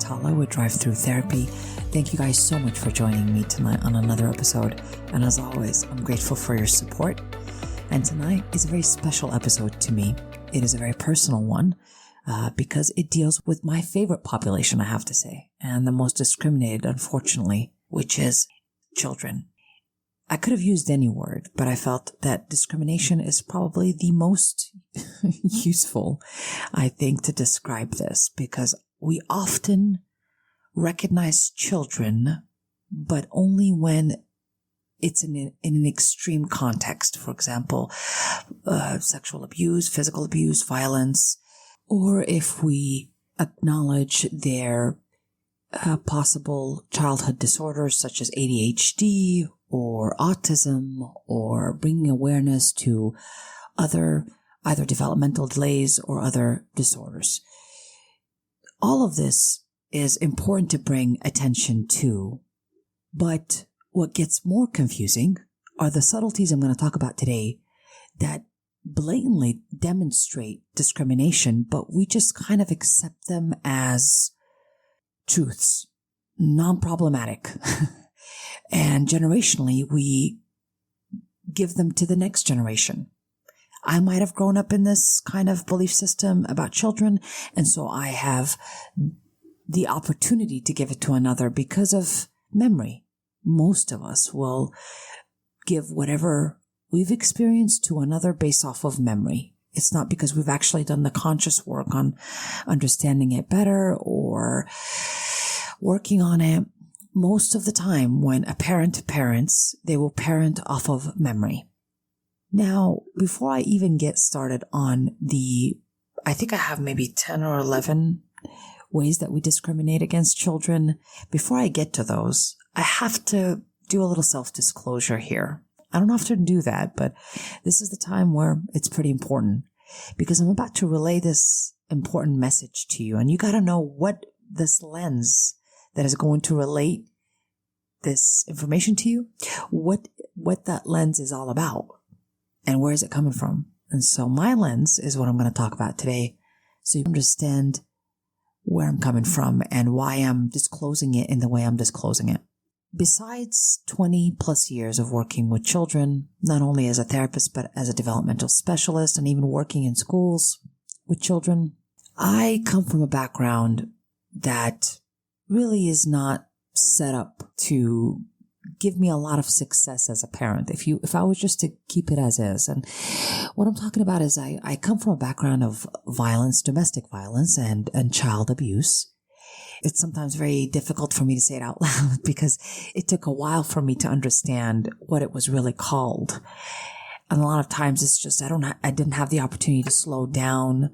Tala with Drive-thru Therapy. Thank you guys so much for joining me tonight on another episode. And as always, I'm grateful for your support. And tonight is a very special episode to me. It is a very personal one because it deals with my favorite population, I have to say, and the most discriminated, unfortunately, which is children. I could have used any word, but I felt that discrimination is probably the most useful, I think, to describe this, because we often recognize children, but only when it's in an extreme context. For example, sexual abuse, physical abuse, violence, or if we acknowledge their possible childhood disorders such as ADHD or autism, or bringing awareness to other either developmental delays or other disorders. All of this is important to bring attention to, but what gets more confusing are the subtleties I'm going to talk about today that blatantly demonstrate discrimination, but we just kind of accept them as truths, non-problematic. And generationally, we give them to the next generation. I might have grown up in this kind of belief system about children, and so I have the opportunity to give it to another because of memory. Most of us will give whatever we've experienced to another based off of memory. It's not because we've actually done the conscious work on understanding it better or working on it. Most of the time when a parent parents, they will parent off of memory. Now, before I even get started on I think I have maybe 10 or 11 ways that we discriminate against children. Before I get to those, I have to do a little self-disclosure here. I don't often do that, but this is the time where it's pretty important because I'm about to relay this important message to you, and you got to know what this lens that is going to relate this information to you, what that lens is all about, and where is it coming from. And so my lens is what I'm going to talk about today, so you understand where I'm coming from and why I'm disclosing it in the way I'm disclosing it. Besides 20 plus years of working with children, not only as a therapist, but as a developmental specialist and even working in schools with children, I come from a background that really is not set up to give me a lot of success as a parent. If I was just to keep it as is. And what I'm talking about is I come from a background of violence, domestic violence and child abuse. It's sometimes very difficult for me to say it out loud because it took a while for me to understand what it was really called. And a lot of times it's just, I didn't have the opportunity to slow down,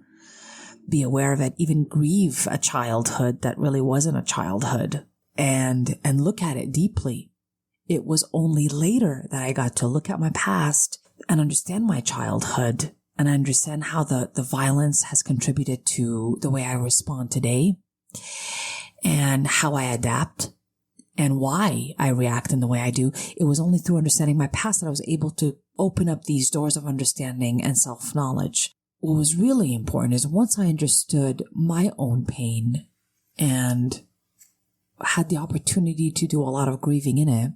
be aware of it, even grieve a childhood that really wasn't a childhood and look at it deeply. It was only later that I got to look at my past and understand my childhood and understand how the violence has contributed to the way I respond today and how I adapt and why I react in the way I do. It was only through understanding my past that I was able to open up these doors of understanding and self-knowledge. What was really important is once I understood my own pain and had the opportunity to do a lot of grieving in it,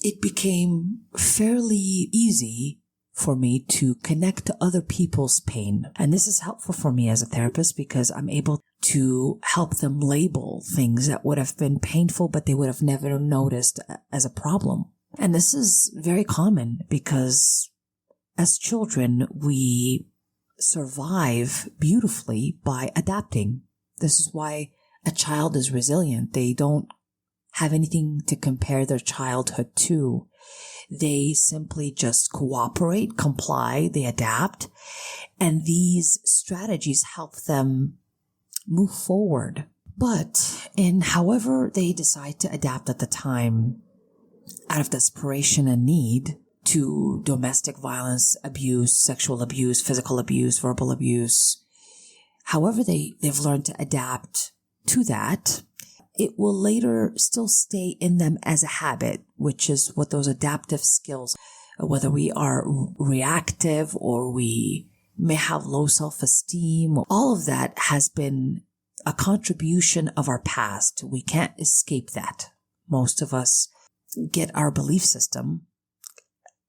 it became fairly easy for me to connect to other people's pain. And this is helpful for me as a therapist because I'm able to help them label things that would have been painful, but they would have never noticed as a problem. And this is very common because as children, we survive beautifully by adapting. This is why a child is resilient. They don't have anything to compare their childhood to. They simply just cooperate, comply, they adapt, and these strategies help them move forward. But in however they decide to adapt at the time, out of desperation and need to domestic violence, abuse, sexual abuse, physical abuse, verbal abuse, however they've learned to adapt to that, it will later still stay in them as a habit, which is what those adaptive skills, whether we are reactive or we may have low self-esteem, all of that has been a contribution of our past. We can't escape that. Most of us get our belief system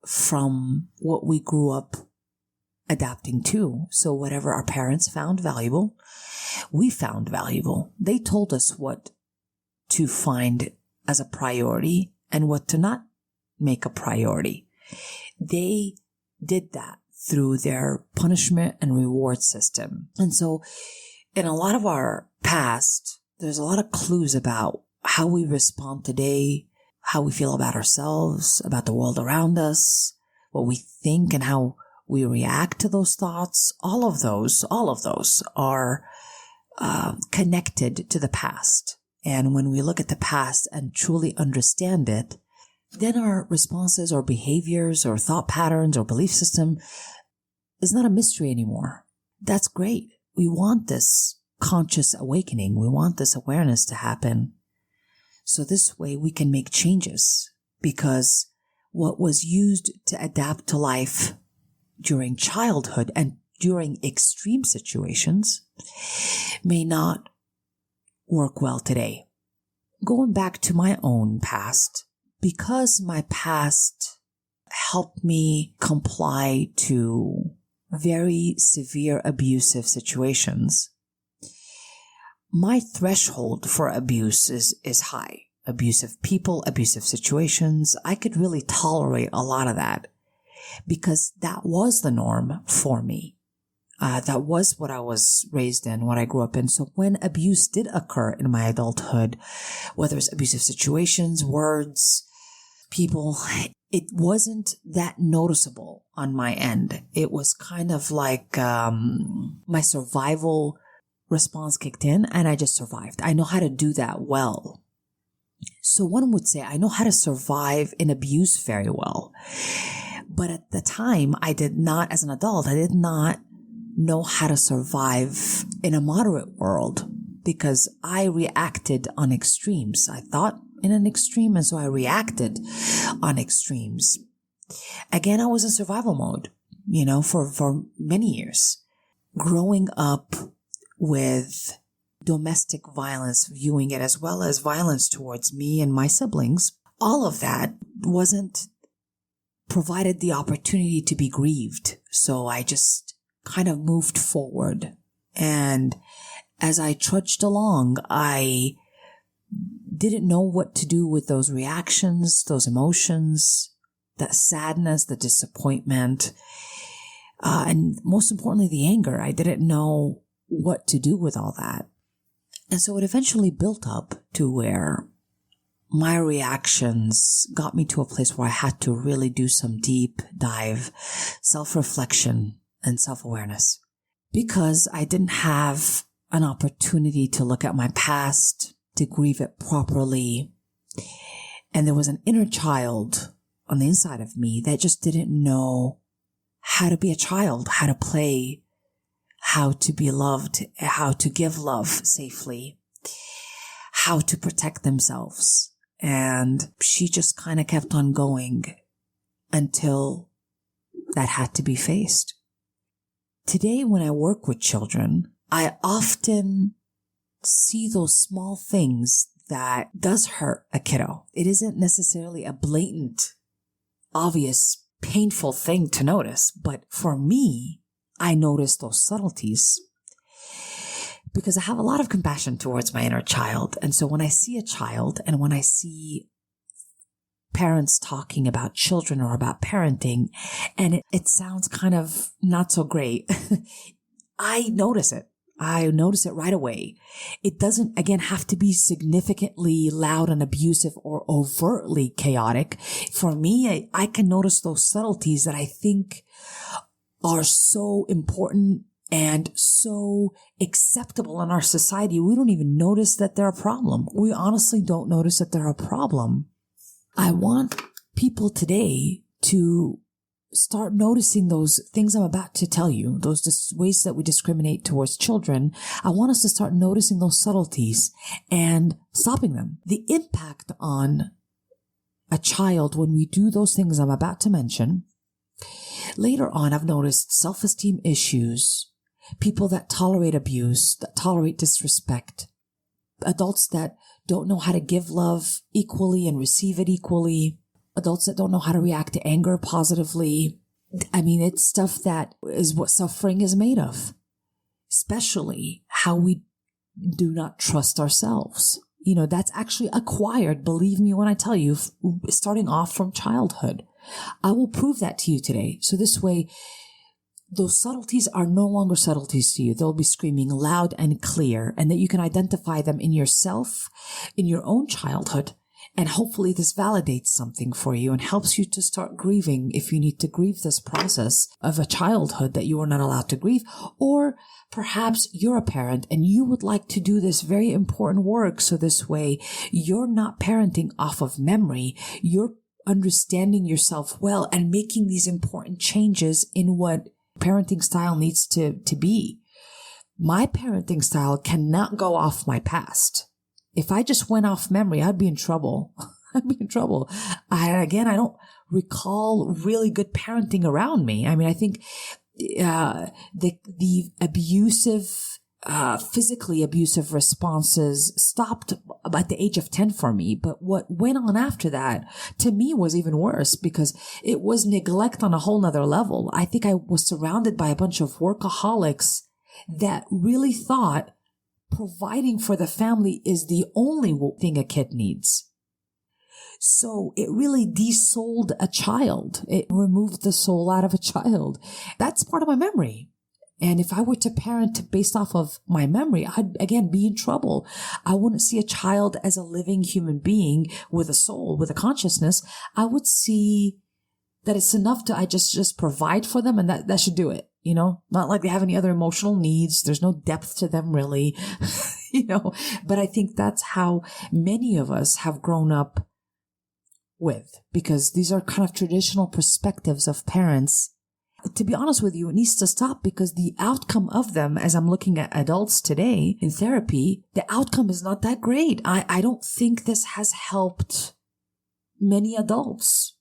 from what we grew up adapting to. So whatever our parents found valuable, we found valuable. They told us what to find as a priority and what to not make a priority. They did that through their punishment and reward system. And so in a lot of our past, there's a lot of clues about how we respond today, how we feel about ourselves, about the world around us, what we think and how we react to those thoughts. All of those are connected to the past. And when we look at the past and truly understand it, then our responses or behaviors or thought patterns or belief system is not a mystery anymore. That's great. We want this conscious awakening. We want this awareness to happen. So this way we can make changes, because what was used to adapt to life during childhood and during extreme situations may not work well today. Going back to my own past, because my past helped me comply to very severe abusive situations, my threshold for abuse is high. Abusive people, abusive situations. I could really tolerate a lot of that because that was the norm for me. That was what I was raised in, what I grew up in. So when abuse did occur in my adulthood, whether it's abusive situations, words, people, it wasn't that noticeable on my end. It was kind of like my survival response kicked in and I just survived. I know how to do that well. So one would say I know how to survive in abuse very well. But at the time, I did not, as an adult, I did not know how to survive in a moderate world because I reacted on extremes. I thought in an extreme, and so I reacted on extremes. Again, I was in survival mode, for many years. Growing up with domestic violence, viewing it as well as violence towards me and my siblings, all of that wasn't provided the opportunity to be grieved. So I just kind of moved forward. And as I trudged along, I didn't know what to do with those reactions, those emotions, that sadness, the disappointment, and most importantly, the anger. I didn't know what to do with all that. And so it eventually built up to where my reactions got me to a place where I had to really do some deep dive self-reflection and self-awareness, because I didn't have an opportunity to look at my past, to grieve it properly. And there was an inner child on the inside of me that just didn't know how to be a child, how to play, how to be loved, how to give love safely, how to protect themselves. And she just kind of kept on going until that had to be faced. Today, when I work with children, I often see those small things that does hurt a kiddo. It isn't necessarily a blatant, obvious, painful thing to notice. But for me, I notice those subtleties because I have a lot of compassion towards my inner child. And so when I see a child and when I see parents talking about children or about parenting, and it sounds kind of not so great, I notice it. I notice it right away. It doesn't, again, have to be significantly loud and abusive or overtly chaotic. For me, I can notice those subtleties that I think are so important and so acceptable in our society. We don't even notice that they're a problem. We honestly don't notice that they're a problem. I want people today to start noticing those things I'm about to tell you, those ways that we discriminate towards children. I want us to start noticing those subtleties and stopping them. The impact on a child when we do those things I'm about to mention. Later on, I've noticed self-esteem issues, people that tolerate abuse, that tolerate disrespect, adults that don't know how to give love equally and receive it equally, adults that don't know how to react to anger positively. I mean, it's stuff that is what suffering is made of, especially how we do not trust ourselves. You know, that's actually acquired, believe me when I tell you, starting off from childhood. I will prove that to you today. So this way, those subtleties are no longer subtleties to you. They'll be screaming loud and clear, and that you can identify them in yourself, in your own childhood. And hopefully this validates something for you and helps you to start grieving if you need to grieve this process of a childhood that you were not allowed to grieve. Or perhaps you're a parent and you would like to do this very important work. So this way you're not parenting off of memory. You're understanding yourself well and making these important changes in what parenting style needs to be. My parenting style cannot go off my past. If I just went off memory, I'd be in trouble. I'd be in trouble. I don't recall really good parenting around me. I mean, I think the abusive, physically abusive responses stopped at the age of 10 for me. But what went on after that, to me, was even worse because it was neglect on a whole nother level. I think I was surrounded by a bunch of workaholics that really thought providing for the family is the only thing a kid needs. So it really desouled a child. It removed the soul out of a child. That's part of my memory. And if I were to parent based off of my memory, I'd again be in trouble. I wouldn't see a child as a living human being with a soul, with a consciousness. I would see that it's enough to, I just provide for them, and that should do it. You know, not like they have any other emotional needs. There's no depth to them really, you know, but I think that's how many of us have grown up with, because these are kind of traditional perspectives of parents. To be honest with you, it needs to stop, because the outcome of them, as I'm looking at adults today in therapy, the outcome is not that great. I don't think this has helped many adults.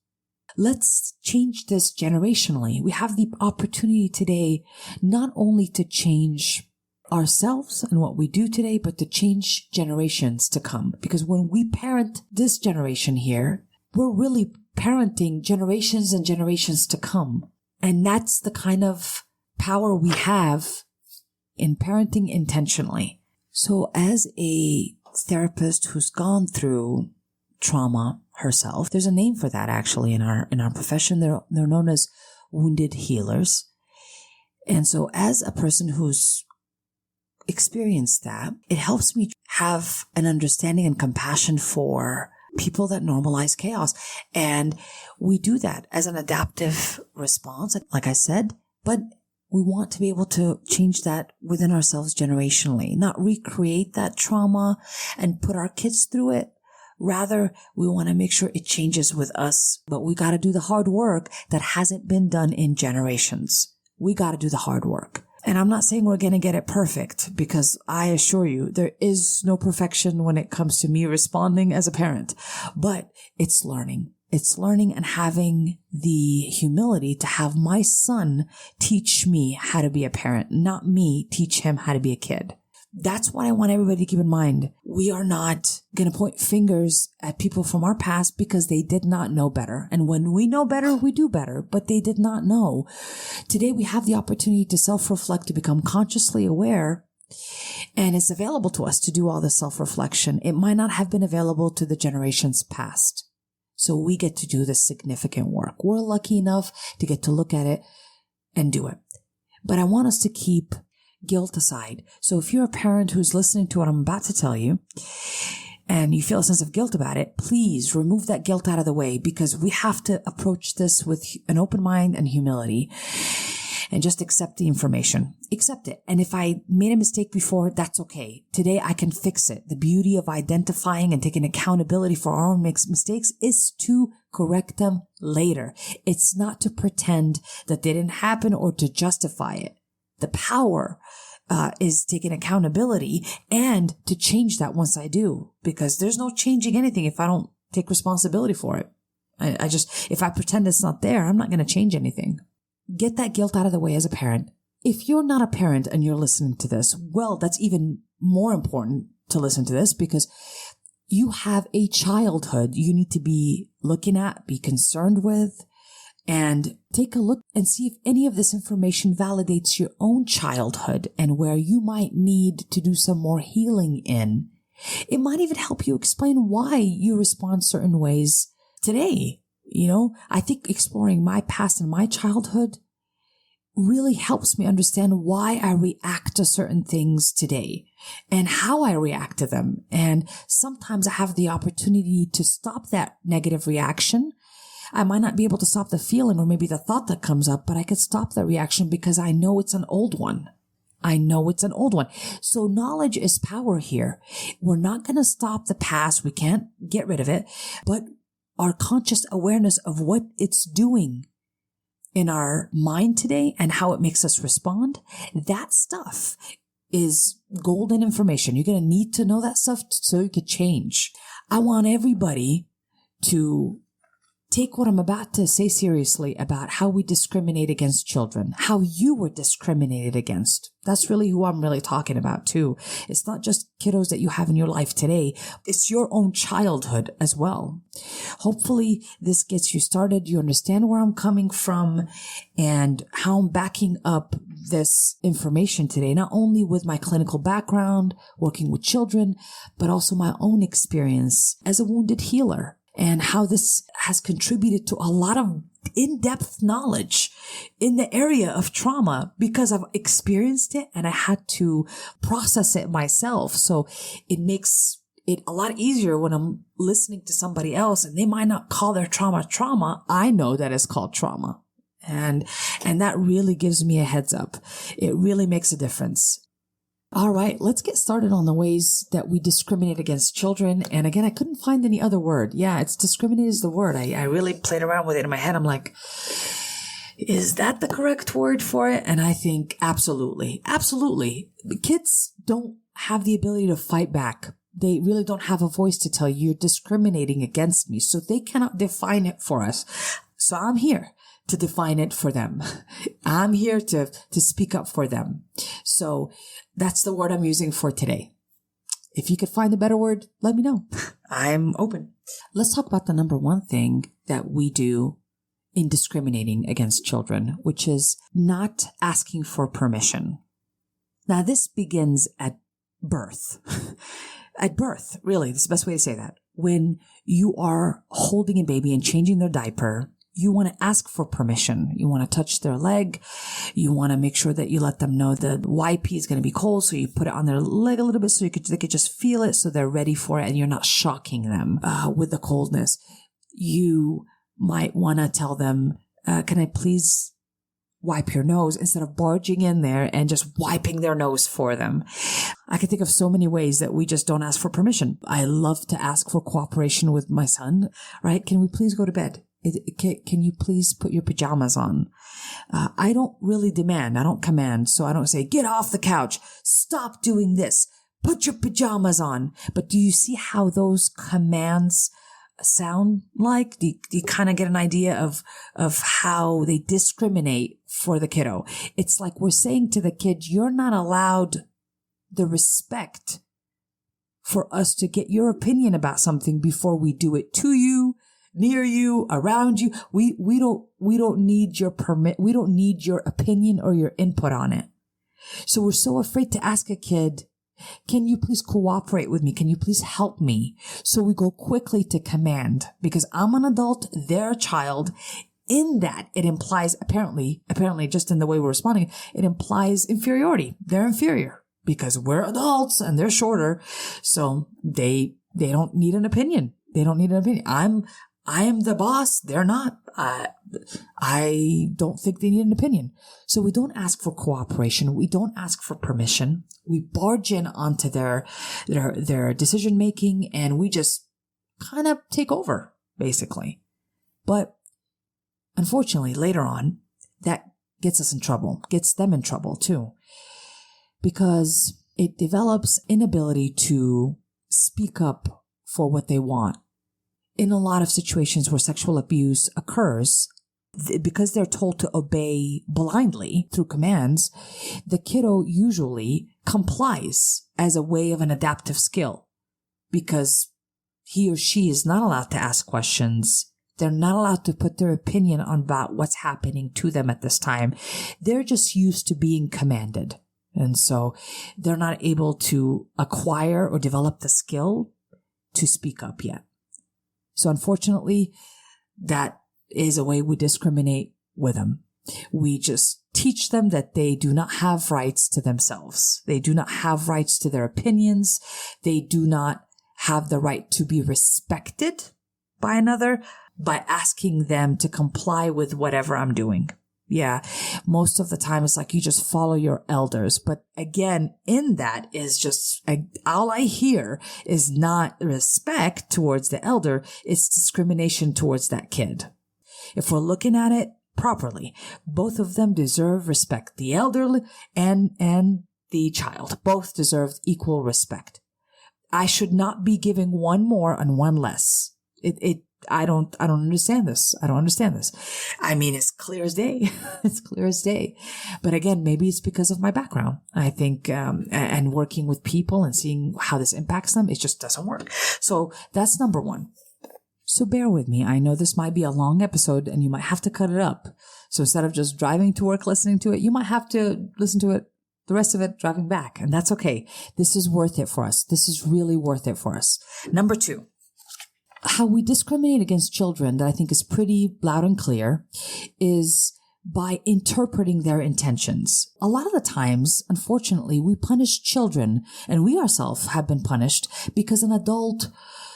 Let's change this generationally. We have the opportunity today not only to change ourselves and what we do today, but to change generations to come. Because when we parent this generation here, we're really parenting generations and generations to come. And that's the kind of power we have in parenting intentionally. So as a therapist who's gone through trauma herself, there's a name for that actually in our profession. They're known as wounded healers. And so as a person who's experienced that, it helps me have an understanding and compassion for people that normalize chaos. And we do that as an adaptive response, like I said, but we want to be able to change that within ourselves generationally, not recreate that trauma and put our kids through it. Rather, we want to make sure it changes with us, but we got to do the hard work that hasn't been done in generations. We got to do the hard work. And I'm not saying we're going to get it perfect, because I assure you there is no perfection when it comes to me responding as a parent, but it's learning. It's learning and having the humility to have my son teach me how to be a parent, not me teach him how to be a kid. That's what I want everybody to keep in mind. We are not going to point fingers at people from our past because they did not know better. And when we know better, we do better, but they did not know. Today, we have the opportunity to self-reflect, to become consciously aware, and it's available to us to do all this self-reflection. It might not have been available to the generations past. So we get to do this significant work. We're lucky enough to get to look at it and do it. But I want us to keep guilt aside. So if you're a parent who's listening to what I'm about to tell you and you feel a sense of guilt about it, please remove that guilt out of the way, because we have to approach this with an open mind and humility and just accept the information. Accept it. And if I made a mistake before, that's okay. Today I can fix it. The beauty of identifying and taking accountability for our own mistakes is to correct them later. It's not to pretend that they didn't happen or to justify it. The power is taking accountability and to change that once I do, because there's no changing anything if I don't take responsibility for it. If I pretend it's not there, I'm not going to change anything. Get that guilt out of the way as a parent. if you're not a parent and you're listening to this, well, that's even more important to listen to this because you have a childhood you need to be looking at, be concerned with, and take a look and see if any of this information validates your own childhood and where you might need to do some more healing in. It might even help you explain why you respond certain ways today. I think exploring my past and my childhood really helps me understand why I react to certain things today and how I react to them. And sometimes I have the opportunity to stop that negative reaction. I might not be able to stop the feeling or maybe the thought that comes up, but I could stop that reaction because I know it's an old one. So knowledge is power here. We're not going to stop the past. We can't get rid of it, but our conscious awareness of what it's doing in our mind today and how it makes us respond, that stuff is golden information. You're going to need to know that stuff so you can change. I want everybody to take what I'm about to say seriously about how we discriminate against children, how you were discriminated against. That's really who I'm really talking about too. It's not just kiddos that you have in your life today. It's your own childhood as well. Hopefully this gets you started. You understand where I'm coming from and how I'm backing up this information today, not only with my clinical background, working with children, but also my own experience as a wounded healer. And how this has contributed to a lot of in-depth knowledge in the area of trauma because I've experienced it and I had to process it myself. So it makes it a lot easier when I'm listening to somebody else and they might not call their trauma. I know that it's called trauma. And that really gives me a heads up. It really makes a difference. All right, let's get started on the ways that we discriminate against children. And again, I couldn't find any other word. Yeah, it's discriminate is the word. I really played around with it in my head. I'm like, is that the correct word for it? And I think absolutely. Kids don't have the ability to fight back. They really don't have a voice to tell you you're discriminating against me. So they cannot define it for us. So I'm here to define it for them. I'm here to speak up for them. So that's the word I'm using for today. If you could find a better word, let me know. I'm open. Let's talk about the number one thing that we do in discriminating against children, which is not asking for permission. Now, this begins at birth. At birth, really, that's the best way to say that. When you are holding a baby and changing their diaper, you want to ask for permission. You want to touch their leg. You want to make sure that you let them know the YP is going to be cold. So you put it on their leg a little bit so they could just feel it so they're ready for it and you're not shocking them with the coldness. You might want to tell them, can I please wipe your nose instead of barging in there and just wiping their nose for them. I can think of so many ways that we just don't ask for permission. I love to ask for cooperation with my son, right? Can we please go to bed? Can you please put your pajamas on? I don't really demand. I don't command. So I don't say, get off the couch. Stop doing this. Put your pajamas on. But do you see how those commands sound like? Do you kind of get an idea of how they discriminate for the kiddo? It's like we're saying to the kid, you're not allowed the respect for us to get your opinion about something before we do it to you, near you, around you. We don't need your permit. We don't need your opinion or your input on it. So we're so afraid to ask a kid, can you please cooperate with me? Can you please help me? So we go quickly to command because I'm an adult, they're a child. In that, it implies, apparently, just in the way we're responding, it implies inferiority. They're inferior because we're adults and they're shorter. So they don't need an opinion. They don't need an opinion. I am the boss. They're not. I don't think they need an opinion. So we don't ask for cooperation. We don't ask for permission. We barge in onto their decision making and we just kind of take over, basically. But unfortunately, later on, that gets us in trouble, gets them in trouble too, because it develops inability to speak up for what they want. In a lot of situations where sexual abuse occurs, because they're told to obey blindly through commands, the kiddo usually complies as a way of an adaptive skill because he or she is not allowed to ask questions. They're not allowed to put their opinion on about what's happening to them at this time. They're just used to being commanded. And so they're not able to acquire or develop the skill to speak up yet. So unfortunately, that is a way we discriminate with them. We just teach them that they do not have rights to themselves. They do not have rights to their opinions. They do not have the right to be respected by another by asking them to comply with whatever I'm doing. Yeah, most of the time it's like you just follow your elders. But again, in that is just, all I hear is not respect towards the elder. It's discrimination towards that kid. If we're looking at it properly, both of them deserve respect. The elder and the child both deserve equal respect. I should not be giving one more and one less. I don't understand this. I don't understand this. I mean, it's clear as day. It's clear as day. But again, maybe it's because of my background. I think, and working with people and seeing how this impacts them, it just doesn't work. So that's number one. So bear with me. I know this might be a long episode and you might have to cut it up. So instead of just driving to work, listening to it, you might have to listen to it, the rest of it driving back. And that's okay. This is worth it for us. This is really worth it for us. Number two. How we discriminate against children that I think is pretty loud and clear is by interpreting their intentions. A lot of the times, unfortunately, we punish children, and we ourselves have been punished because an adult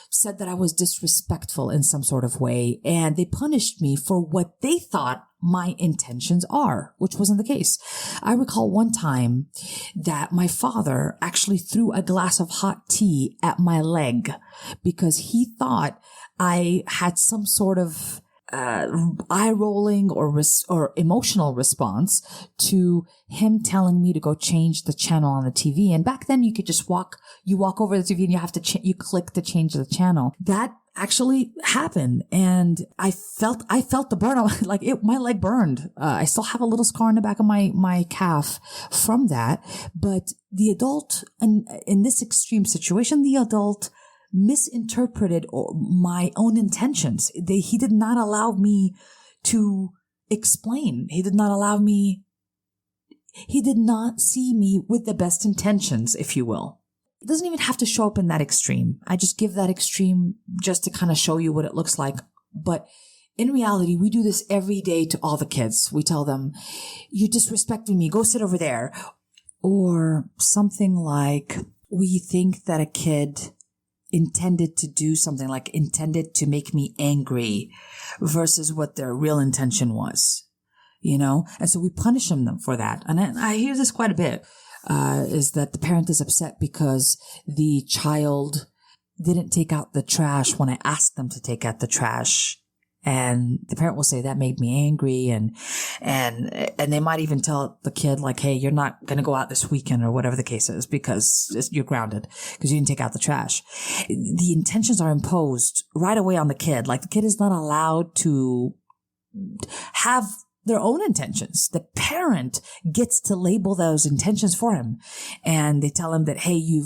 said that I was disrespectful in some sort of way, and they punished me for what they thought my intentions are, which wasn't the case. I recall one time that my father actually threw a glass of hot tea at my leg because he thought I had some sort of eye rolling or emotional response to him telling me to go change the channel on the TV. And back then you could just walk over the TV and you have to you click to change the channel. That actually happened, and I felt the burn. Like my leg burned. I still have a little scar in the back of my calf from that. But the adult, and in this extreme situation, the adult misinterpreted my own intentions. He did not allow me to explain. He did not see me with the best intentions, if you will. It doesn't even have to show up in that extreme. I just give that extreme just to kind of show you what it looks like. But in reality, we do this every day to all the kids. We tell them, "You're disrespecting me. Go sit over there." Or something like, we think that a kid intended to do something, like intended to make me angry versus what their real intention was, And so we punish them for that. And I hear this quite a bit. Is that the parent is upset because the child didn't take out the trash when I asked them to take out the trash. And the parent will say that made me angry. And they might even tell the kid like, "Hey, you're not going to go out this weekend," or whatever the case is, because you're grounded because you didn't take out the trash. The intentions are imposed right away on the kid. Like the kid is not allowed to have their own intentions. The parent gets to label those intentions for him. And they tell him that, "Hey, you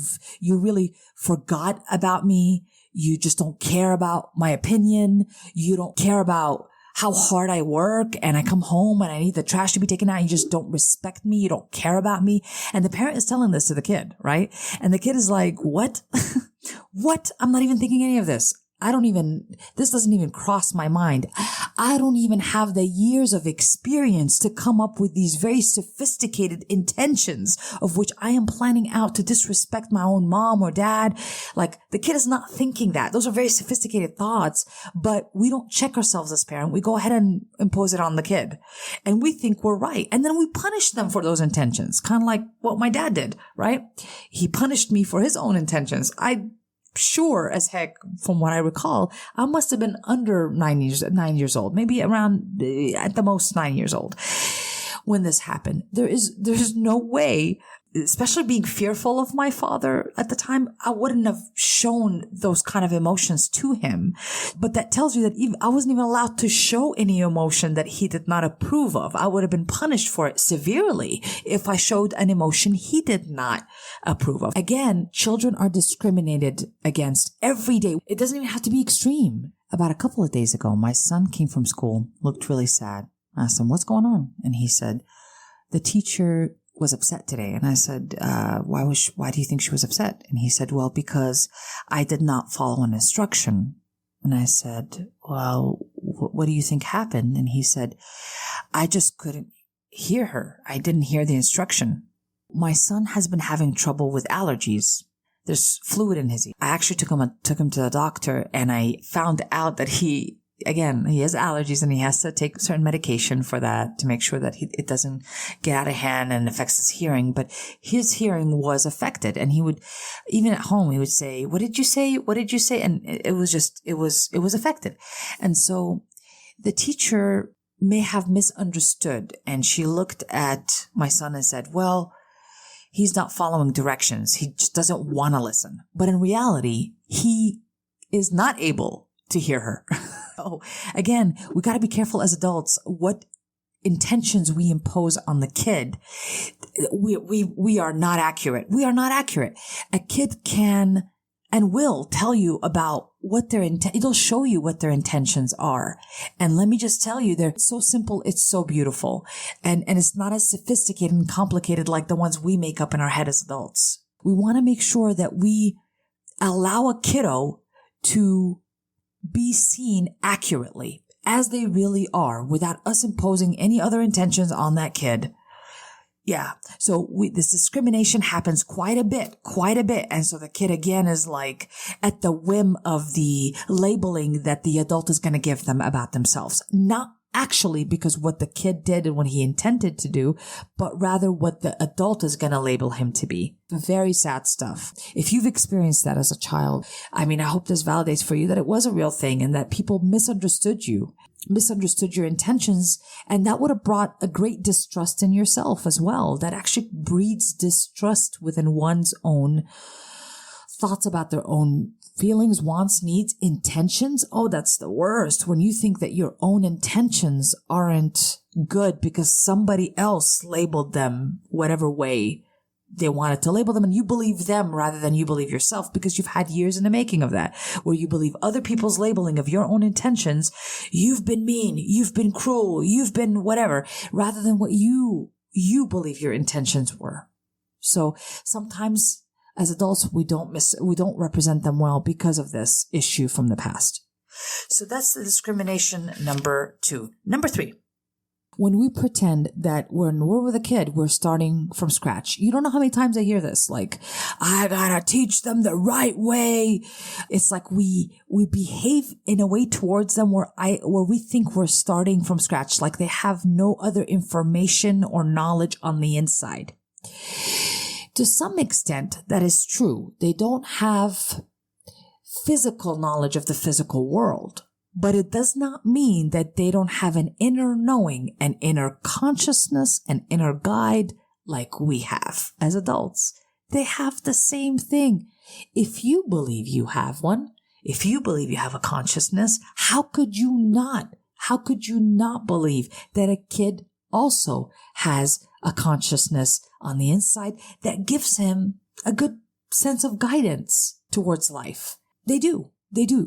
really forgot about me. You just don't care about my opinion. You don't care about how hard I work, and I come home and I need the trash to be taken out. You just don't respect me. You don't care about me." And the parent is telling this to the kid, right? And the kid is like, "What? What? I'm not even thinking any of this. This doesn't even cross my mind. I don't even have the years of experience to come up with these very sophisticated intentions of which I am planning out to disrespect my own mom or dad." Like the kid is not thinking that. Those are very sophisticated thoughts, but we don't check ourselves as parent. We go ahead and impose it on the kid, and we think we're right. And then we punish them for those intentions, kind of like what my dad did, right? He punished me for his own intentions. Sure as heck, from what I recall, I must have been under 9 years old, maybe around at the most 9 years old when this happened. There's no way especially being fearful of my father at the time, I wouldn't have shown those kind of emotions to him. But that tells you that I wasn't even allowed to show any emotion that he did not approve of. I would have been punished for it severely if I showed an emotion he did not approve of. Again, children are discriminated against every day. It doesn't even have to be extreme. About a couple of days ago, my son came from school, looked really sad. I asked him, what's going on? And he said, the teacher was upset today. And I said, why do you think she was upset? And he said, well, because I did not follow an instruction. And I said, well, what do you think happened? And he said, I just couldn't hear her. I didn't hear the instruction. My son has been having trouble with allergies. There's fluid in his ear. I actually took him to the doctor, and I found out that he has allergies and he has to take certain medication for that to make sure that it doesn't get out of hand and affects his hearing. But his hearing was affected, and he would, even at home, he would say, what did you say? What did you say? And it was affected. And so the teacher may have misunderstood, and she looked at my son and said, well, he's not following directions. He just doesn't want to listen. But in reality, he is not able to hear her. So again, we got to be careful as adults what intentions we impose on the kid. We are not accurate. We are not accurate. A kid can and will tell you about what it'll show you what their intentions are. And let me just tell you, they're so simple, it's so beautiful. And it's not as sophisticated and complicated like the ones we make up in our head as adults. We want to make sure that we allow a kiddo to be seen accurately as they really are without us imposing any other intentions on that kid. Yeah. So this discrimination happens quite a bit. And so the kid again is like at the whim of the labeling that the adult is going to give them about themselves. Not actually because what the kid did and what he intended to do, but rather what the adult is going to label him to be. Very sad stuff. If you've experienced that as a child, I hope this validates for you that it was a real thing and that people misunderstood your intentions, and that would have brought a great distrust in yourself as well. That actually breeds distrust within one's own thoughts about their own feelings, wants, needs, intentions. Oh, that's the worst. When you think that your own intentions aren't good because somebody else labeled them whatever way they wanted to label them, and you believe them rather than you believe yourself, because you've had years in the making of that, where you believe other people's labeling of your own intentions. You've been mean, you've been cruel, you've been whatever, rather than what you believe your intentions were. So sometimes as adults, we don't represent them well because of this issue from the past. So that's the discrimination number 2. Number 3. When we pretend that when we're with a kid, we're starting from scratch. You don't know how many times I hear this. Like, I gotta teach them the right way. It's like we behave in a way towards them where we think we're starting from scratch, like they have no other information or knowledge on the inside. To some extent, that is true. They don't have physical knowledge of the physical world. But it does not mean that they don't have an inner knowing, an inner consciousness, an inner guide like we have as adults. They have the same thing. If you believe you have one, if you believe you have a consciousness, how could you not believe that a kid also has a consciousness on the inside that gives him a good sense of guidance towards life? They do.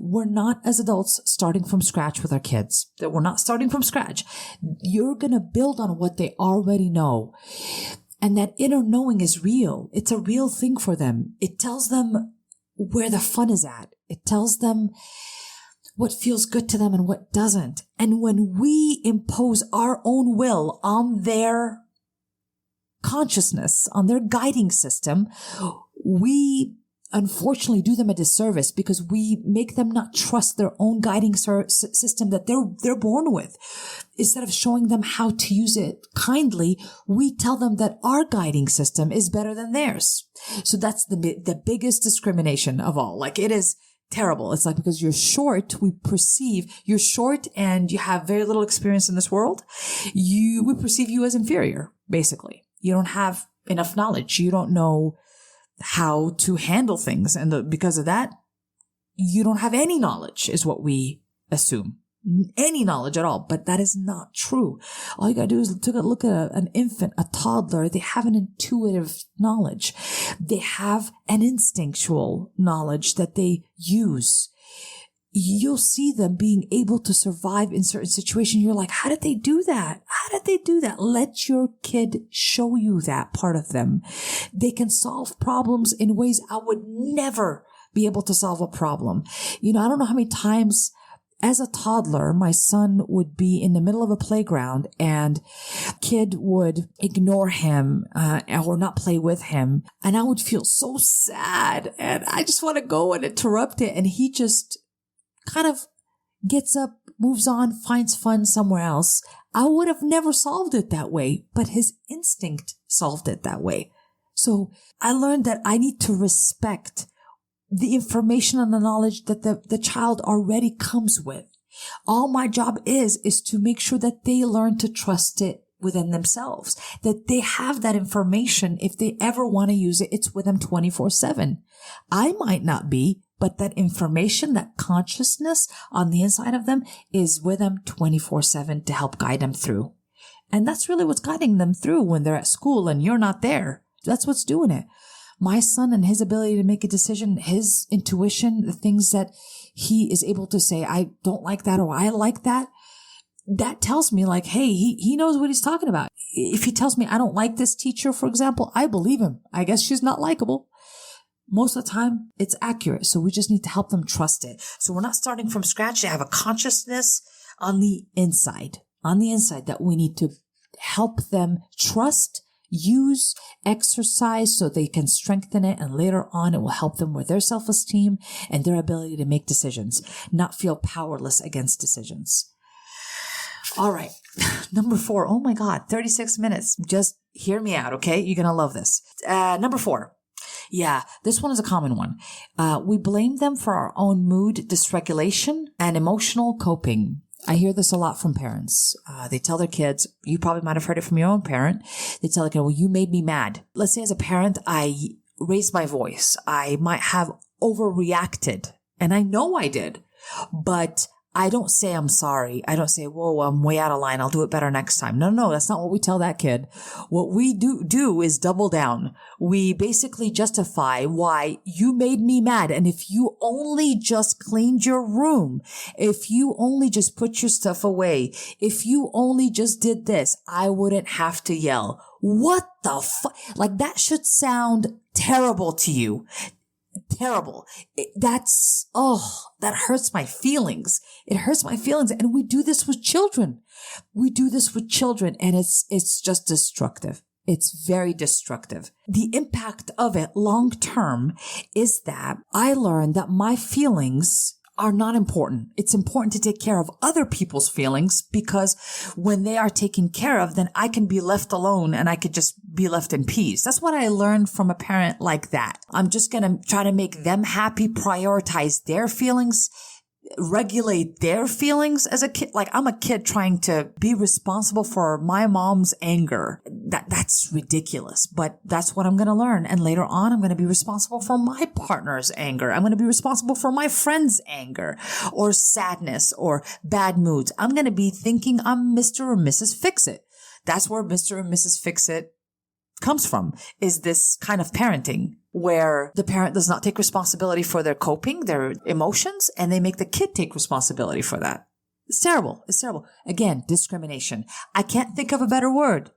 We're not, as adults, starting from scratch with our kids. That we're not starting from scratch. You're going to build on what they already know. And that inner knowing is real. It's a real thing for them. It tells them where the fun is at. It tells them what feels good to them and what doesn't. And when we impose our own will on their consciousness, on their guiding system, we unfortunately do them a disservice, because we make them not trust their own guiding system that they're born with. Instead of showing them how to use it kindly, we tell them that our guiding system is better than theirs. So that's the biggest discrimination of all. Like, it is terrible. It's like, because you're short, we perceive you're short and you have very little experience in this world. We perceive you as inferior, basically. You don't have enough knowledge. You don't know how to handle things. And because of that, you don't have any knowledge is what we assume. Any knowledge at all. But that is not true. All you gotta do is take a look at an infant, a toddler. They have an intuitive knowledge. They have an instinctual knowledge that they use. You'll see them being able to survive in certain situations. You're like, how did they do that? How did they do that? Let your kid show you that part of them. They can solve problems in ways I would never be able to solve a problem. I don't know how many times as a toddler, my son would be in the middle of a playground and kid would ignore him or not play with him. And I would feel so sad. And I just want to go and interrupt it. And he just kind of gets up, moves on, finds fun somewhere else. I would have never solved it that way, but his instinct solved it that way. So I learned that I need to respect the information and the knowledge that the child already comes with. All my job is to make sure that they learn to trust it within themselves, that they have that information. If they ever want to use it, it's with them 24/7. I might not be, but that information, that consciousness on the inside of them is with them 24/7 to help guide them through. And that's really what's guiding them through when they're at school and you're not there. That's what's doing it. My son and his ability to make a decision, his intuition, the things that he is able to say, I don't like that or I like that, that tells me like, hey, he knows what he's talking about. If he tells me I don't like this teacher, for example, I believe him. I guess she's not likable. Most of the time, it's accurate. So we just need to help them trust it. So we're not starting from scratch. They have a consciousness on the inside that we need to help them trust, use, exercise so they can strengthen it. And later on, it will help them with their self-esteem and their ability to make decisions, not feel powerless against decisions. All right. Number 4. Oh my God, 36 minutes. Just hear me out. Okay. You're going to love this. Number 4. Yeah, this one is a common one. We blame them for our own mood dysregulation and emotional coping. I hear this a lot from parents. They tell their kids, you probably might have heard it from your own parent. They tell their kid, well, you made me mad. Let's say as a parent, I raised my voice. I might have overreacted, and I know I did, but I don't say I'm sorry. I don't say, whoa, I'm way out of line. I'll do it better next time. No, that's not what we tell that kid. What we do is double down. We basically justify why you made me mad. And if you only just cleaned your room, if you only just put your stuff away, if you only just did this, I wouldn't have to yell. What the fuck? Like that should sound terrible to you. Terrible. That hurts my feelings. It hurts my feelings. And we do this with children. And it's just destructive. It's very destructive. The impact of it long term is that I learned that my feelings are not important. It's important to take care of other people's feelings, because when they are taken care of, then I can be left alone and I could just be left in peace. That's what I learned from a parent like that. I'm just going to try to make them happy, prioritize their feelings, regulate their feelings as a kid. Like I'm a kid trying to be responsible for my mom's anger. That's ridiculous, but that's what I'm going to learn. And later on, I'm going to be responsible for my partner's anger. I'm going to be responsible for my friend's anger or sadness or bad moods. I'm going to be thinking I'm Mr. or Mrs. Fix-It. That's where Mr. and Mrs. Fix-It comes from, is this kind of parenting where the parent does not take responsibility for their coping, their emotions, and they make the kid take responsibility for that. It's terrible. It's terrible. Again, discrimination. I can't think of a better word.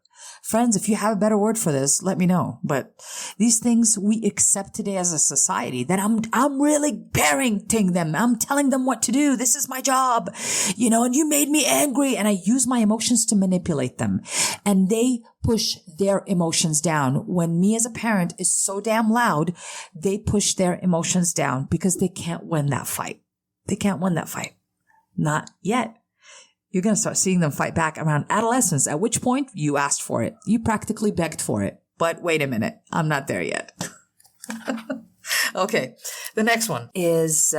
Friends, if you have a better word for this, let me know. But these things we accept today as a society, that I'm really parenting them. I'm telling them what to do. This is my job, and you made me angry. And I use my emotions to manipulate them. And they push their emotions down. When me as a parent is so damn loud, they push their emotions down because they can't win that fight. They can't win that fight. Not yet. You're going to start seeing them fight back around adolescence, at which point you asked for it. You practically begged for it. But wait a minute. I'm not there yet. Okay. The next one is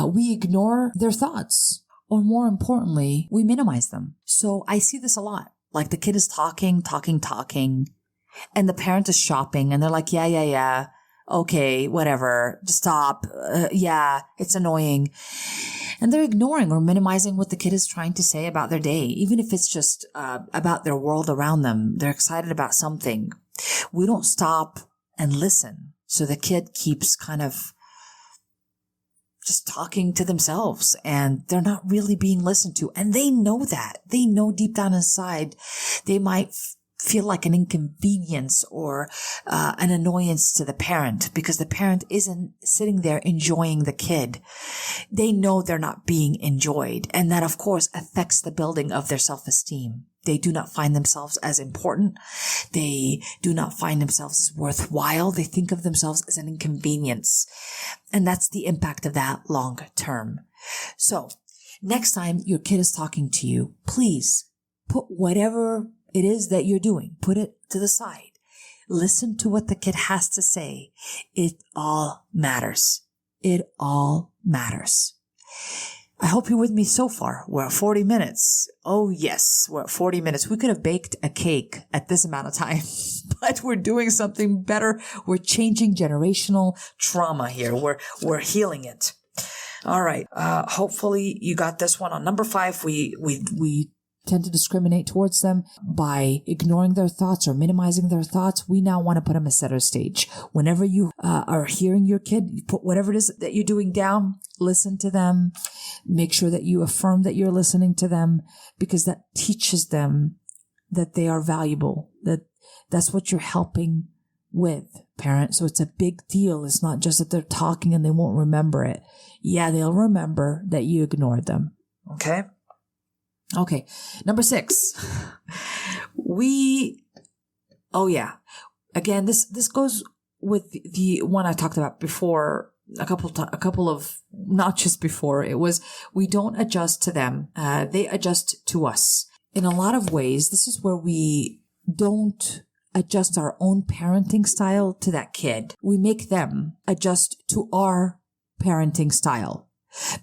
we ignore their thoughts. Or more importantly, we minimize them. So I see this a lot. Like the kid is talking, and the parent is shopping and they're like, yeah. Okay, whatever. Just stop. Yeah, it's annoying. And they're ignoring or minimizing what the kid is trying to say about their day, even if it's just about their world around them. They're excited about something. We don't stop and listen. So the kid keeps kind of just talking to themselves and they're not really being listened to. And they know that. They know deep down inside they might feel like an inconvenience or an annoyance to the parent because the parent isn't sitting there enjoying the kid. They know they're not being enjoyed. And that, of course, affects the building of their self-esteem. They do not find themselves as important. They do not find themselves as worthwhile. They think of themselves as an inconvenience. And that's the impact of that long term. So next time your kid is talking to you, please put whatever it is that you're doing, put it to the side. Listen to what the kid has to say. It all matters. It all matters. I hope you're with me so far. We're at 40 minutes. Oh yes, we're at 40 minutes. We could have baked a cake at this amount of time, but we're doing something better. We're changing generational trauma here. We're healing it. All right. Hopefully you got this one. On number 5, we tend to discriminate towards them by ignoring their thoughts or minimizing their thoughts. We now want to put them at center stage. Whenever you are hearing your kid, you put whatever it is that you're doing down, listen to them. Make sure that you affirm that you're listening to them because that teaches them that they are valuable, that's what you're helping with, parent. So it's a big deal. It's not just that they're talking and they won't remember it. Yeah, they'll remember that you ignored them. Okay. Number 6, again, this goes with the one I talked about before, a couple of notches before. It was, we don't adjust to them. They adjust to us. In a lot of ways, this is where we don't adjust our own parenting style to that kid. We make them adjust to our parenting style.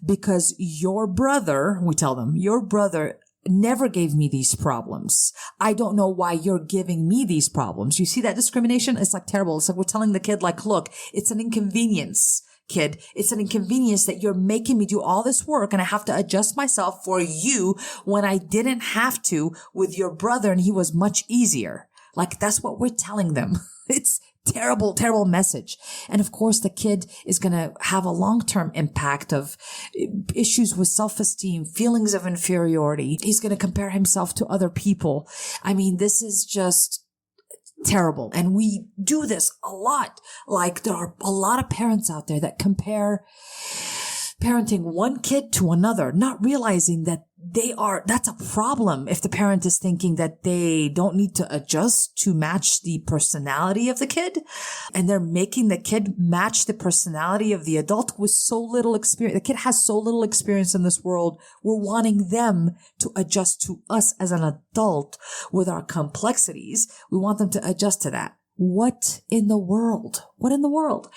Because your brother, we tell them, your brother never gave me these problems. I don't know why you're giving me these problems. You see that discrimination? It's like terrible. It's like we're telling the kid, like, look, it's an inconvenience, kid. It's an inconvenience that you're making me do all this work and I have to adjust myself for you when I didn't have to with your brother and he was much easier. Like, that's what we're telling them. It's terrible, terrible message. And of course, the kid is going to have a long-term impact of issues with self-esteem, feelings of inferiority. He's going to compare himself to other people. I mean, this is just terrible. And we do this a lot. Like, there are a lot of parents out there that compare parenting one kid to another, not realizing that that's a problem if the parent is thinking that they don't need to adjust to match the personality of the kid. And they're making the kid match the personality of the adult with so little experience. The kid has so little experience in this world. We're wanting them to adjust to us as an adult with our complexities. We want them to adjust to that. What in the world? What in the world?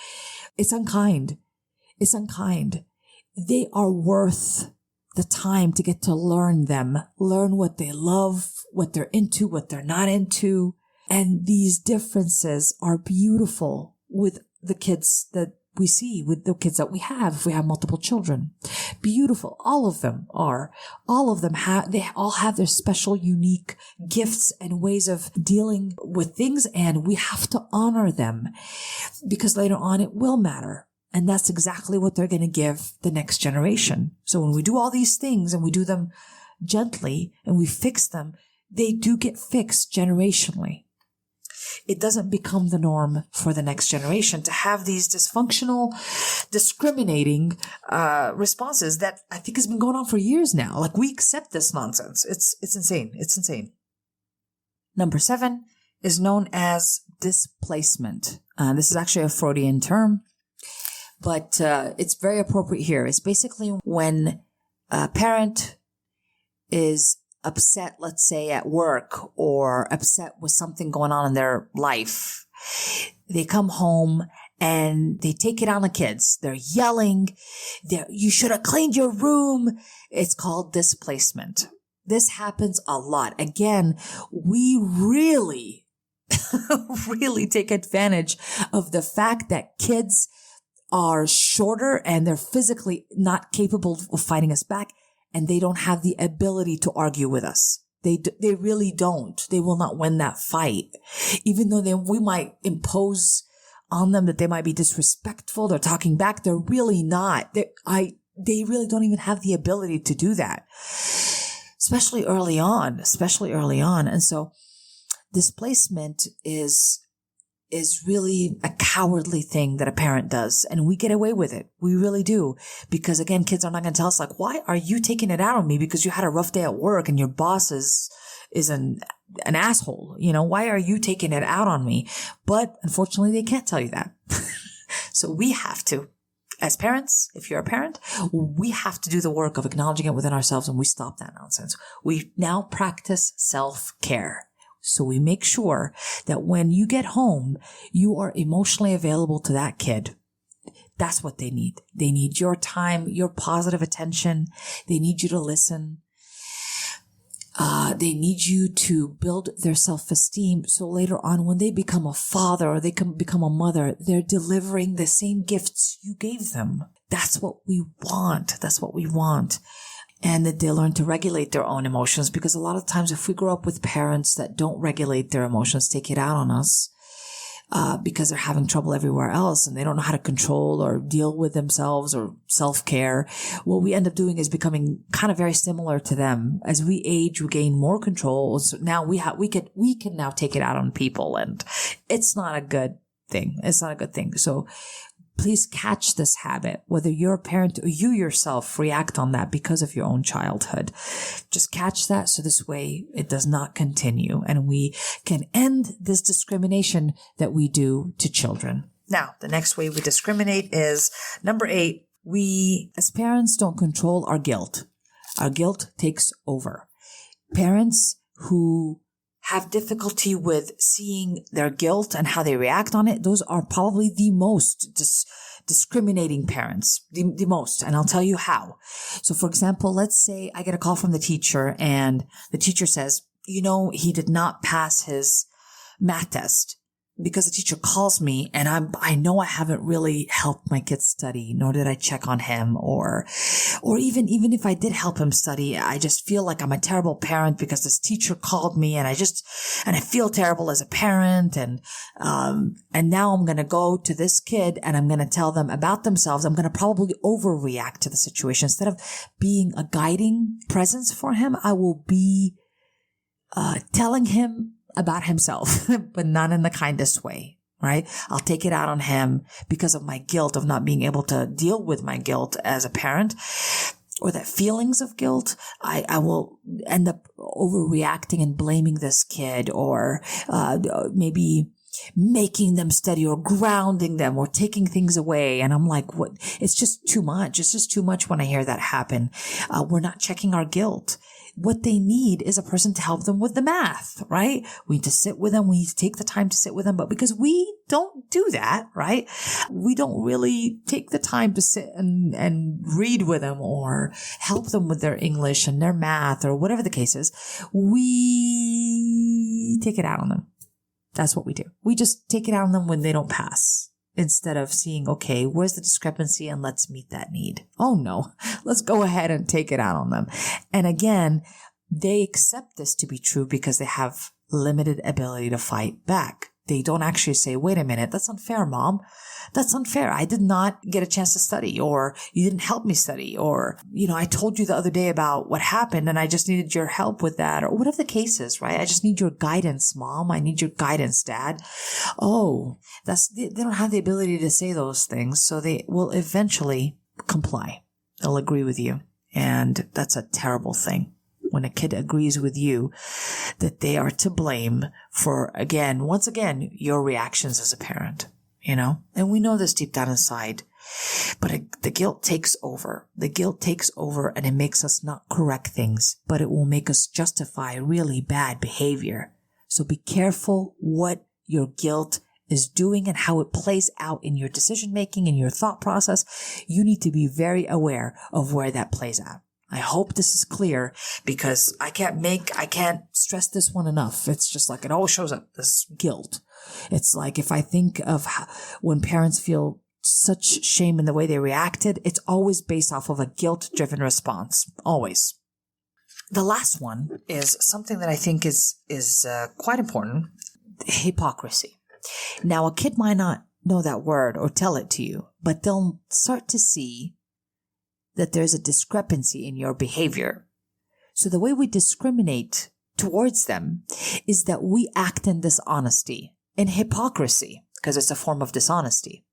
It's unkind. It's unkind. They are worth the time to get to learn them, learn what they love, what they're into, what they're not into. And these differences are beautiful with the kids that we see, with the kids that we have, if we have multiple children. Beautiful. All of them are. All of them they all have their special, unique gifts and ways of dealing with things. And we have to honor them because later on it will matter. And that's exactly what they're going to give the next generation. So when we do all these things and we do them gently and we fix them, they do get fixed generationally. It doesn't become the norm for the next generation to have these dysfunctional, discriminating responses that I think has been going on for years now. Like, we accept this nonsense. It's insane. It's insane. Number 7 is known as displacement. This is actually a Freudian term. But it's very appropriate here. It's basically when a parent is upset, let's say at work, or upset with something going on in their life. They come home and they take it on the kids. They're yelling. You should have cleaned your room. It's called displacement. This happens a lot. Again, we really, really take advantage of the fact that kids are shorter and they're physically not capable of fighting us back, and they don't have the ability to argue with us. They really don't. They will not win that fight. Even though we might impose on them that they might be disrespectful, they're talking back, they're really not. They really don't even have the ability to do that. Especially early on. And so displacement is really a cowardly thing that a parent does. And we get away with it. We really do. Because again, kids are not going to tell us like, why are you taking it out on me because you had a rough day at work and your boss is an asshole? Why are you taking it out on me? But unfortunately, they can't tell you that. So we have to, as parents, if you're a parent, we have to do the work of acknowledging it within ourselves, and we stop that nonsense. We now practice self-care. So we make sure that when you get home, you are emotionally available to that kid. That's what they need. They need your time, your positive attention. They need you to listen. They need you to build their self-esteem. So later on, when they become a father or they can become a mother, they're delivering the same gifts you gave them. That's what we want. And that they learn to regulate their own emotions, because a lot of times if we grow up with parents that don't regulate their emotions, take it out on us, because they're having trouble everywhere else and they don't know how to control or deal with themselves or self-care, what we end up doing is becoming kind of very similar to them. As we age, we gain more control. So now we can now take it out on people, and it's not a good thing. So please catch this habit, whether you're a parent or you yourself react on that because of your own childhood. Just catch that so this way it does not continue and we can end this discrimination that we do to children. Now, the next way we discriminate is number 8. We, as parents, don't control our guilt. Our guilt takes over. Parents who have difficulty with seeing their guilt and how they react on it, those are probably the most discriminating parents, the most. And I'll tell you how. So for example, let's say I get a call from the teacher and the teacher says, he did not pass his math test. Because the teacher calls me and I know I haven't really helped my kid study, nor did I check on him, or even if I did help him study, I just feel like I'm a terrible parent because this teacher called me and I feel terrible as a parent. And now I'm going to go to this kid and I'm going to tell them about themselves. I'm going to probably overreact to the situation. Instead of being a guiding presence for him, I will be, telling him about himself, but not in the kindest way, right? I'll take it out on him because of my guilt of not being able to deal with my guilt as a parent, or that feelings of guilt. I will end up overreacting and blaming this kid, or maybe making them study or grounding them or taking things away. And I'm like, what? It's just too much. It's just too much when I hear that happen. We're not checking our guilt. What they need is a person to help them with the math, right? We need to sit with them. We need to take the time to sit with them. But because we don't do that, right? We don't really take the time to sit and read with them or help them with their English and their math or whatever the case is. We take it out on them. That's what we do. We just take it out on them when they don't pass, instead of seeing, okay, where's the discrepancy and let's meet that need. Oh no, let's go ahead and take it out on them. And again, they accept this to be true because they have limited ability to fight back. They don't actually say, wait a minute, that's unfair, Mom. That's unfair. I did not get a chance to study, or you didn't help me study, or, I told you the other day about what happened and I just needed your help with that, or whatever the case is, right? I just need your guidance, Mom. I need your guidance, Dad. Oh, they don't have the ability to say those things, so they will eventually comply. They'll agree with you. And that's a terrible thing. When a kid agrees with you that they are to blame for, once again, your reactions as a parent, and we know this deep down inside, but the guilt takes over. The guilt takes over and it makes us not correct things, but it will make us justify really bad behavior. So be careful what your guilt is doing and how it plays out in your decision making and your thought process. You need to be very aware of where that plays out. I hope this is clear because I can't stress this one enough. It's just like it always shows up, this guilt. It's like if I think of when parents feel such shame in the way they reacted, it's always based off of a guilt-driven response. Always. The last one is something that I think is quite important. Hypocrisy. Now, a kid might not know that word or tell it to you, but they'll start to see that there's a discrepancy in your behavior. So the way we discriminate towards them is that we act in dishonesty, in hypocrisy, because it's a form of dishonesty.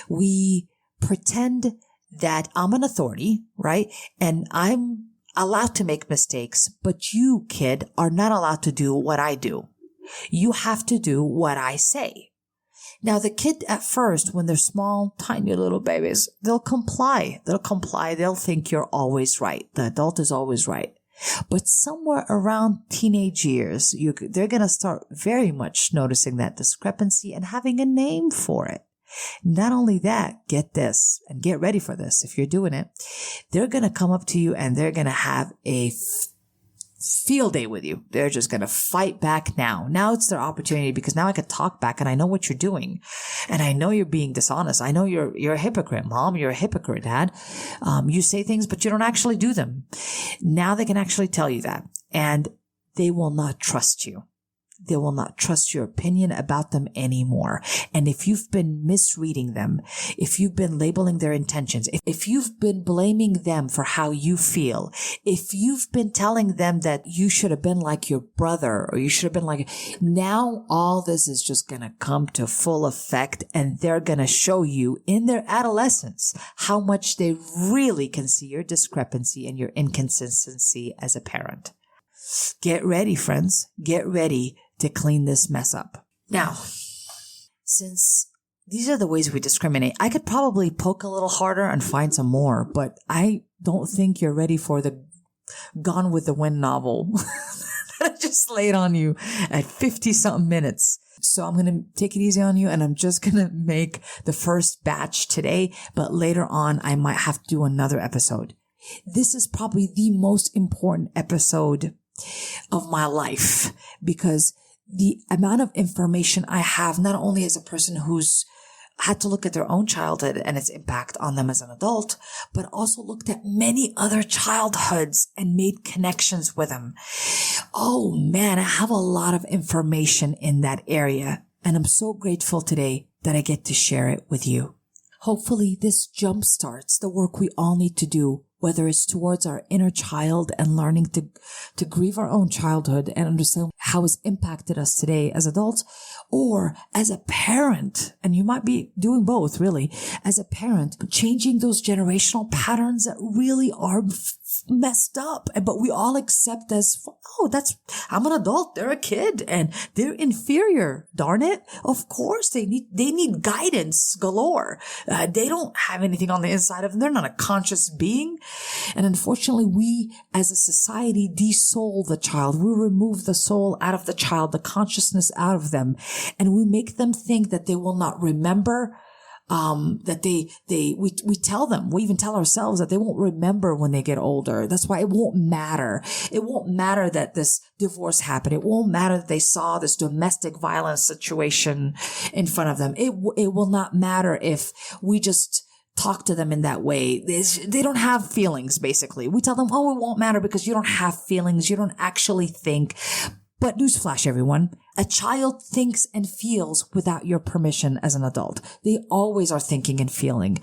We pretend that I'm an authority, right? And I'm allowed to make mistakes, but you, kid, are not allowed to do what I do. You have to do what I say. Now, the kid at first, when they're small, tiny little babies, they'll comply. They'll think you're always right. The adult is always right. But somewhere around teenage years, they're going to start very much noticing that discrepancy and having a name for it. Not only that, get this and get ready for this. If you're doing it, they're going to come up to you and they're going to have a field day with you. They're just going to fight back now. Now it's their opportunity because now I can talk back and I know what you're doing. And I know you're being dishonest. I know you're a hypocrite, Mom. You're a hypocrite, Dad. You say things, but you don't actually do them. Now they can actually tell you that. And they will not trust you. They will not trust your opinion about them anymore. And if you've been misreading them, if you've been labeling their intentions, if you've been blaming them for how you feel, if you've been telling them that you should have been like your brother or you should have been like, now all this is just going to come to full effect and they're going to show you in their adolescence how much they really can see your discrepancy and your inconsistency as a parent. Get ready, friends. Get ready to clean this mess up. Now, since these are the ways we discriminate, I could probably poke a little harder and find some more, but I don't think you're ready for the Gone with the Wind novel that I just laid on you at 50-something minutes. So I'm going to take it easy on you and I'm just going to make the first batch today, but later on I might have to do another episode. This is probably the most important episode of my life because the amount of information I have, not only as a person who's had to look at their own childhood and its impact on them as an adult, but also looked at many other childhoods and made connections with them. Oh man, I have a lot of information in that area. And I'm so grateful today that I get to share it with you. Hopefully this jumpstarts the work we all need to do, whether it's towards our inner child and learning to grieve our own childhood and understand how it's impacted us today as adults, or as a parent, and you might be doing both really, as a parent, changing those generational patterns that really are messed up, but we all accept as, I'm an adult, they're a kid, and they're inferior, darn it. Of course they need guidance galore. They don't have anything on the inside of them. They're not a conscious being. And unfortunately, we as a society de-soul the child. We remove the soul out of the child, the consciousness out of them, and we make them think that they will not remember, that we tell them, we even tell ourselves that they won't remember when they get older. That's why it won't matter. It won't matter that this divorce happened. It won't matter that they saw this domestic violence situation in front of them. It will not matter if we just talk to them in that way. They don't have feelings, basically. We tell them, it won't matter because you don't have feelings. You don't actually think. But newsflash, everyone, a child thinks and feels without your permission as an adult. They always are thinking and feeling.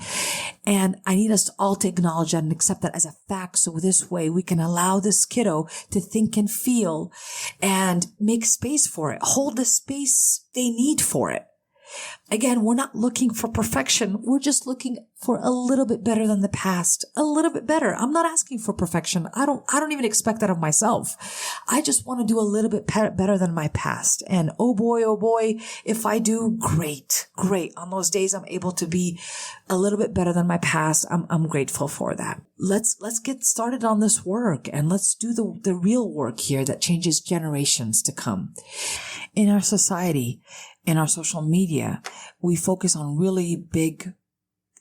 And I need us all to acknowledge that and accept that as a fact. So this way we can allow this kiddo to think and feel and make space for it. Hold the space they need for it. Again, we're not looking for perfection. We're just looking for a little bit better than the past. A little bit better. I'm not asking for perfection. I don't even expect that of myself. I just want to do a little bit better than my past. And oh boy, if I do, great. On those days I'm able to be a little bit better than my past. I'm grateful for that. Let's get started on this work and let's do the real work here that changes generations to come. In our society, in our social media, we focus on really big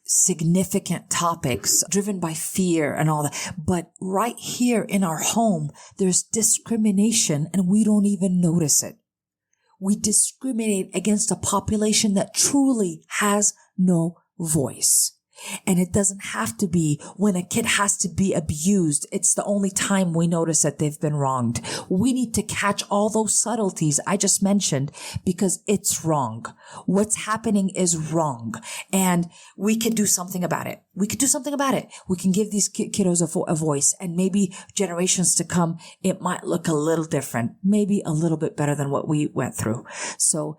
significant topics driven by fear and all that. But right here in our home, there's discrimination and we don't even notice it. We discriminate against a population that truly has no voice. And it doesn't have to be when a kid has to be abused. It's the only time we notice that they've been wronged. We need to catch all those subtleties I just mentioned because it's wrong. What's happening is wrong. And we can do something about it. We can give these kiddos a voice, and maybe generations to come, it might look a little different, maybe a little bit better than what we went through. So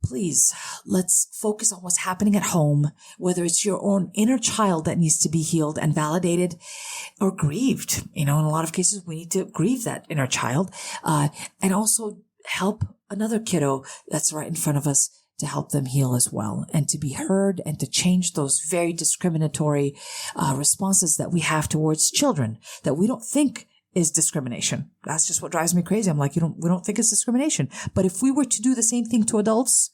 please, let's focus on what's happening at home, whether it's your own inner child that needs to be healed and validated or grieved. In a lot of cases, we need to grieve that inner child, and also help another kiddo that's right in front of us to help them heal as well, and to be heard, and to change those very discriminatory responses that we have towards children that we don't think is discrimination. That's just what drives me crazy. I'm like, we don't think it's discrimination. But if we were to do the same thing to adults,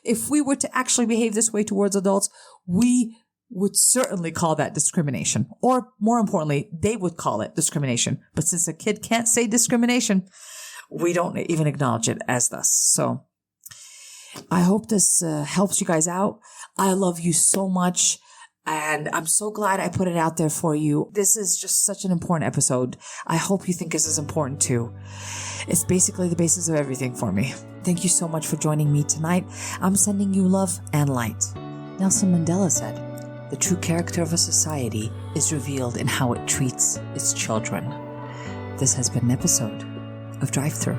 if we were to actually behave this way towards adults, we would certainly call that discrimination. Or more importantly, they would call it discrimination. But since a kid can't say discrimination, we don't even acknowledge it as thus. So I hope this helps you guys out. I love you so much. And I'm so glad I put it out there for you. This is just such an important episode. I hope you think this is important too. It's basically the basis of everything for me. Thank you so much for joining me tonight. I'm sending you love and light. Nelson Mandela said, "The true character of a society is revealed in how it treats its children." This has been an episode of Drive-thru.